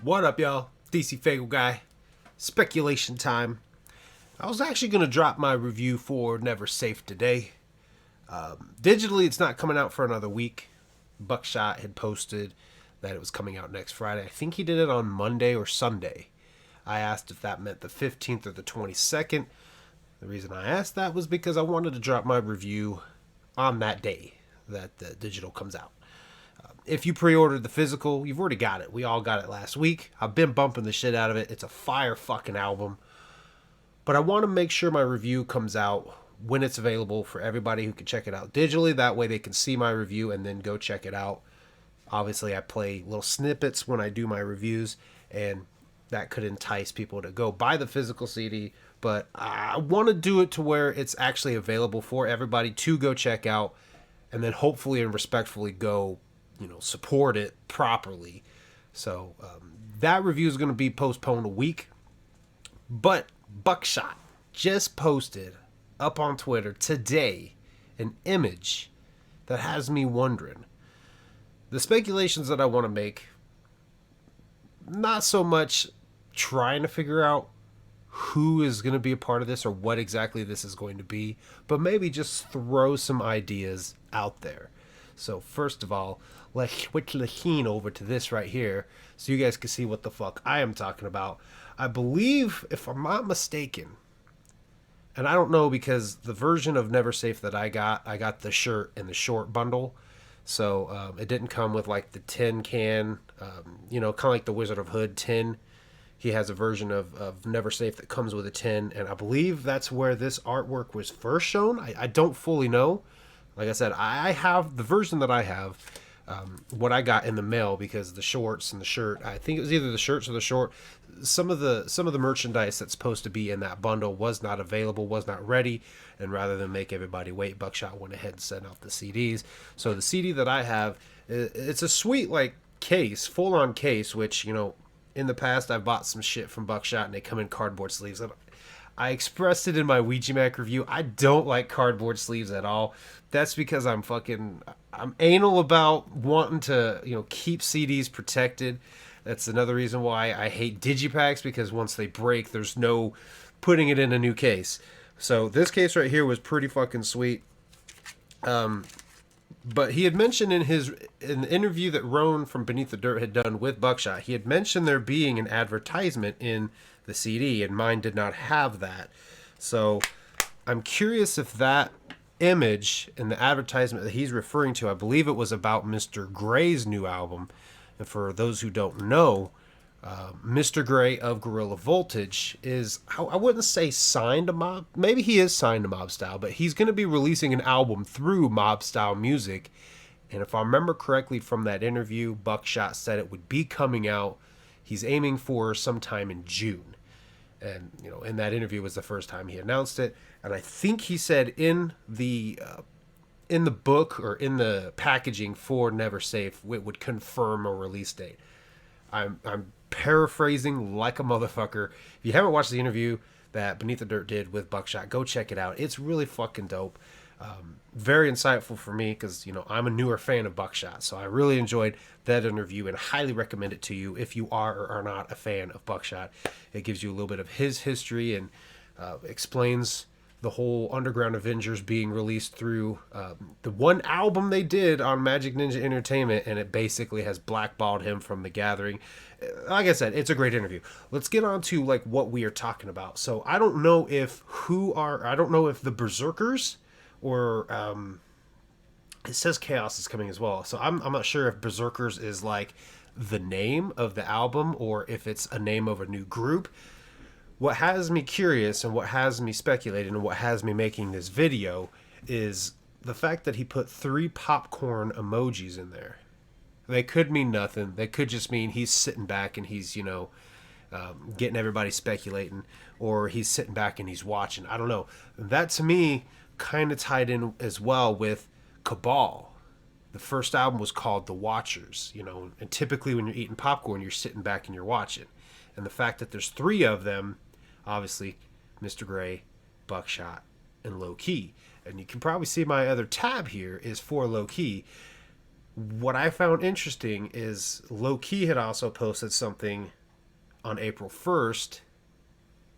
What up, y'all? DCFAYGOGUY. Speculation time. I was actually going to drop my review for Never Safe today. Digitally, it's not coming out for another week. Buckshot had posted that it was coming out next Friday. I think he did it on Monday or Sunday. I asked if that meant the 15th or the 22nd. The reason I asked that was because I wanted to drop my review on that day that the digital comes out. If you pre-ordered the physical, you've already got it. We all got it last week. I've been bumping the shit out of it. It's a fire fucking album. But I want to make sure my review comes out when it's available for everybody who can check it out digitally. That way they can see my review and then go check it out. Obviously, I play little snippets when I do my reviews, and that could entice people to go buy the physical CD. But I want to do it to where it's actually available for everybody to go check out, and then hopefully and respectfully go, support it properly. So that review is going to be postponed a week. But Buckshot just posted up on Twitter today an image that has me wondering. The speculations that I want to make, not so much trying to figure out who is going to be a part of this or what exactly this is going to be, but maybe just throw some ideas out there. So first of all, let's switch the scene over to this right here so you guys can see what the fuck I am talking about. I believe, if I'm not mistaken, and I don't know because the version of Never Safe that I got the shirt and the short bundle. So it didn't come with like the tin can, kind of like the Wizard of Hood tin. He has a version of Never Safe that comes with a tin, and I believe that's where this artwork was first shown. I don't fully know. Like I said, I have the version that I have, what I got in the mail, because the shorts and the shirt, I think it was either the shirts or the short. Some of the merchandise that's supposed to be in that bundle was not available, was not ready, and rather than make everybody wait, Buckshot went ahead and sent out the CDs. So the CD that I have, it's a sweet case, full on case, which in the past I've bought some shit from Buckshot and they come in cardboard sleeves. I expressed it in my Ouija Mac review. I don't like cardboard sleeves at all. That's because I'm anal about wanting to, keep CDs protected. That's another reason why I hate digipacks, because once they break, there's no putting it in a new case. So this case right here was pretty fucking sweet. But he had mentioned in the interview that Roan from Beneath the Dirt had done with Buckshot, he had mentioned there being an advertisement in the CD, and mine did not have that. So I'm curious if that image in the advertisement that he's referring to, I believe it was about Mr. Gray's new album. And for those who don't know, Mr. Gray of Gorilla Voltage is, I wouldn't say signed to Mob. Maybe he is signed to Mob Style, but he's going to be releasing an album through Mob Style Music. And if I remember correctly from that interview, Buckshot said it would be coming out. He's aiming for sometime in June. And, in that interview was the first time he announced it. And I think he said in the book or in the packaging for Never Safe, it would confirm a release date. I'm paraphrasing like a motherfucker. If you haven't watched the interview that Beneath the Dirt did with Buckshot, go check it out. It's really fucking dope. Very insightful for me because, I'm a newer fan of Buckshot. So I really enjoyed that interview and highly recommend it to you if you are or are not a fan of Buckshot. It gives you a little bit of his history and explains the whole Underground Avengers being released through the one album they did on Magic Ninja Entertainment, and it basically has blackballed him from the Gathering. Like I said, it's a great interview. Let's get on to what we are talking about. So I don't know if the Berzerkers or it says Chaos is coming as well. So I'm not sure if Berzerkers is the name of the album or if it's a name of a new group. What has me curious and what has me speculating and what has me making this video is the fact that he put 3 popcorn emojis in there. They could mean nothing. They could just mean he's sitting back and he's, getting everybody speculating, or he's sitting back and he's watching. I don't know. That to me kind of tied in as well with Cabal. The first album was called The Watchers, and typically when you're eating popcorn, you're sitting back and you're watching. And the fact that there's 3 of them, obviously, Mr. Gray, Buckshot, and Low Key. And you can probably see my other tab here is for Low Key. What I found interesting is Low Key had also posted something on April 1st,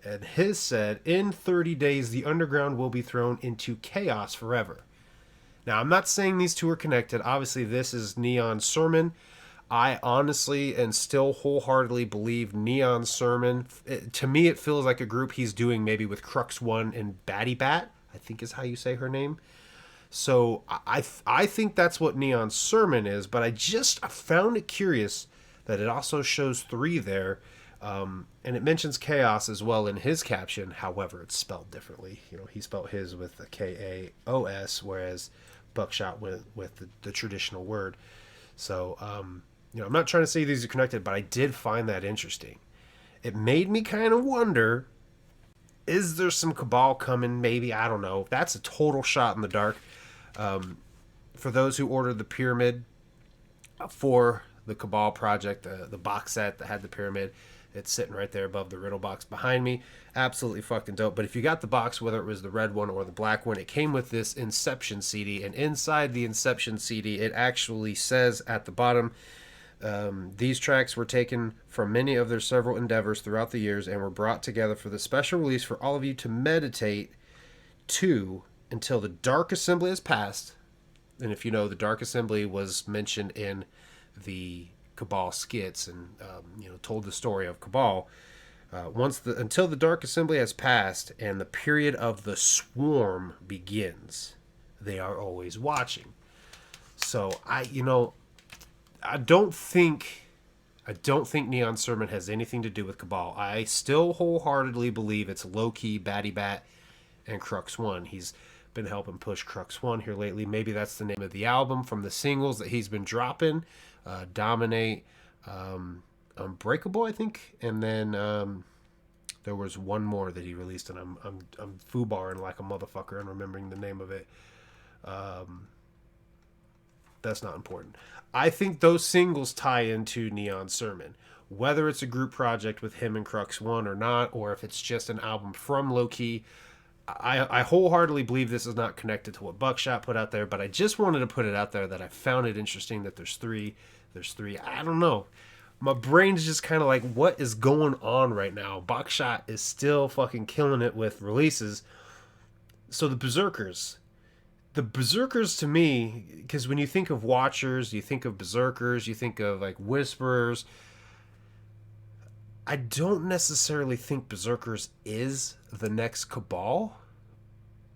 and his said, in 30 days, the underground will be thrown into chaos forever. Now, I'm not saying these two are connected. Obviously, this is Neon's sermon. I honestly and still wholeheartedly believe Neon's sermon. To me, it feels like a group he's doing maybe with Crux One and Batty Bat, I think is how you say her name. So I think that's what Neon's sermon is, but I found it curious that it also shows 3 there, and it mentions chaos as well in his caption. However, it's spelled differently. He spelled his with a K-A-O-S, whereas Buckshot with the traditional word. So, I'm not trying to say these are connected, but I did find that interesting. It made me kind of wonder, is there some cabal coming? Maybe, I don't know. That's a total shot in the dark. For those who ordered the pyramid for the Cabal project, the box set that had the pyramid, it's sitting right there above the riddle box behind me. Absolutely fucking dope. But if you got the box, whether it was the red one or the black one, it came with this Inception CD. And inside the Inception CD, it actually says at the bottom, these tracks were taken from many of their several endeavors throughout the years and were brought together for the special release for all of you to meditate to until the Dark Assembly has passed. And if you know, the Dark Assembly was mentioned in the Cabal skits and told the story of Cabal. Until the Dark Assembly has passed and the period of the swarm begins, they are always watching. So I don't think Neon Sermon has anything to do with Cabal. I still wholeheartedly believe it's Low Key, Batty Bat, and Crux One. He's been helping push Crux One here lately. Maybe that's the name of the album from the singles that he's been dropping. Dominate, Unbreakable, I think, and then there was one more that he released, and I'm foobarring like a motherfucker and remembering the name of it. That's not important. I think those singles tie into Neon Sermon. Whether it's a group project with him and Crux One or not, or if it's just an album from Low Key, I wholeheartedly believe this is not connected to what Buckshot put out there, but I just wanted to put it out there that I found it interesting that there's three. I don't know. My brain's just kind of like, what is going on right now? Buckshot is still fucking killing it with releases. So the Berzerkers to me, because when you think of Watchers, you think of Berzerkers, you think of like Whisperers. I don't necessarily think Berzerkers is the next Cabal,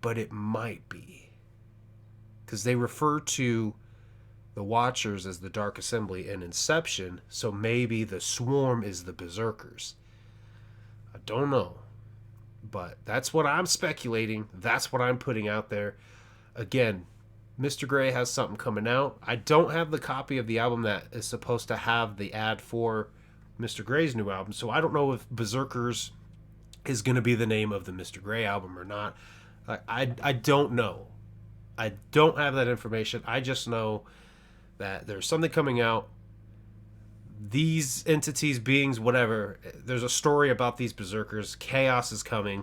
but it might be. Because they refer to the Watchers as the Dark Assembly in Inception, so maybe the Swarm is the Berzerkers. I don't know. But that's what I'm speculating. That's what I'm putting out there. Again, Mr. Gray has something coming out. I don't have the copy of the album that is supposed to have the ad for Mr. Gray's new album, so I don't know if Berzerkers is going to be the name of the Mr. Gray album or not. I don't know. I don't have that information. I just know that there's something coming out. These entities, beings, whatever, there's a story about these Berzerkers. Chaos is coming.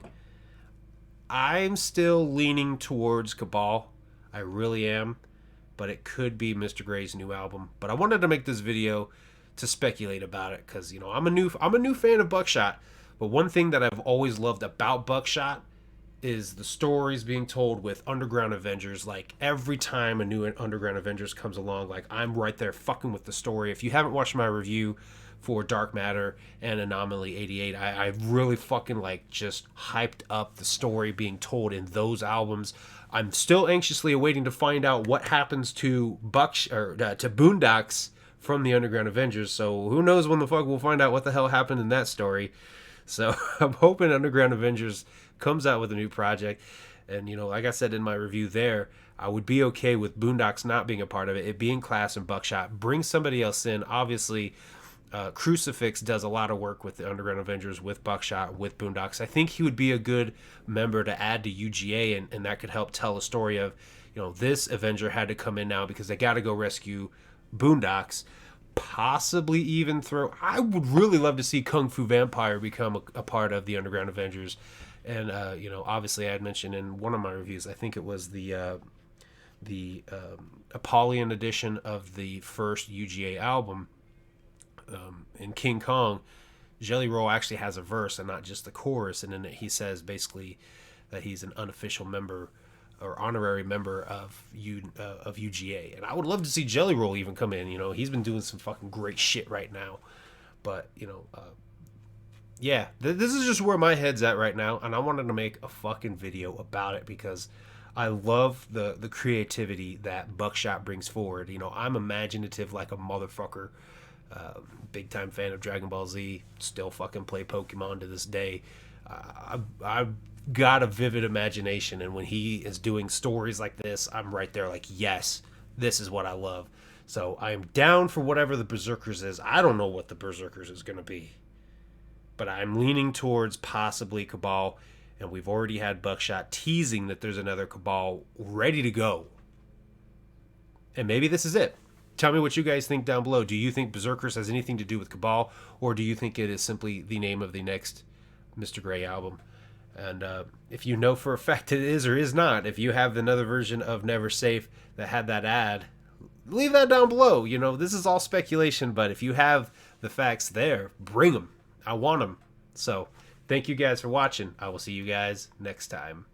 I'm still leaning towards Cabal. I really am. But it could be Mr. Gray's new album. But I wanted to make this video to speculate about it because I'm a new fan of Buckshot, but one thing that I've always loved about Buckshot is the stories being told with Underground Avengers. Like every time a new Underground Avengers comes along, like I'm right there fucking with the story. If you haven't watched my review for Dark Matter and Anomaly 88, I really fucking like just hyped up the story being told in those albums. I'm still anxiously awaiting to find out what happens to to Boondocks from the Underground Avengers, so who knows when the fuck we'll find out what the hell happened in that story. So I'm hoping Underground Avengers comes out with a new project, and like I said in my review there, I would be okay with Boondocks not being a part of it, it being Class and Buckshot. Bring somebody else in. Obviously, Crucifix does a lot of work with the Underground Avengers, with Buckshot, with Boondocks. I think he would be a good member to add to UGA, and that could help tell a story of, this Avenger had to come in now because they got to go rescue Boondocks. Possibly even I would really love to see Kung Fu Vampire become a part of the Underground Avengers. And obviously I had mentioned in one of my reviews, I think it was the the Apollyon edition of the first UGA album, in King Kong, Jelly Roll actually has a verse and not just the chorus, and in it he says basically that he's an unofficial member or honorary member of UGA. And I would love to see Jelly Roll even come in. You know, he's been doing some fucking great shit right now. But, you know, yeah, this is just where my head's at right now, and I wanted to make a fucking video about it because I love the creativity that Buckshot brings forward. You know, I'm imaginative like a motherfucker. Big time fan of Dragon Ball Z. Still fucking play Pokemon to this day. I've got a vivid imagination, and when he is doing stories like this, I'm right there like, yes, this is what I love. So I am down for whatever the Berzerkers is. I don't know what the Berzerkers is going to be, but I'm leaning towards possibly Cabal, and we've already had Buckshot teasing that there's another Cabal ready to go. And maybe this is it. Tell me what you guys think down below. Do you think Berzerkers has anything to do with Cabal, or do you think it is simply the name of the next Mr. Grey album? And if you know for a fact it is or is not, if you have another version of Never Safe that had that ad, leave that down below. You know, this is all speculation, but if you have the facts there, bring them. I want them. So, thank you guys for watching. I will see you guys next time.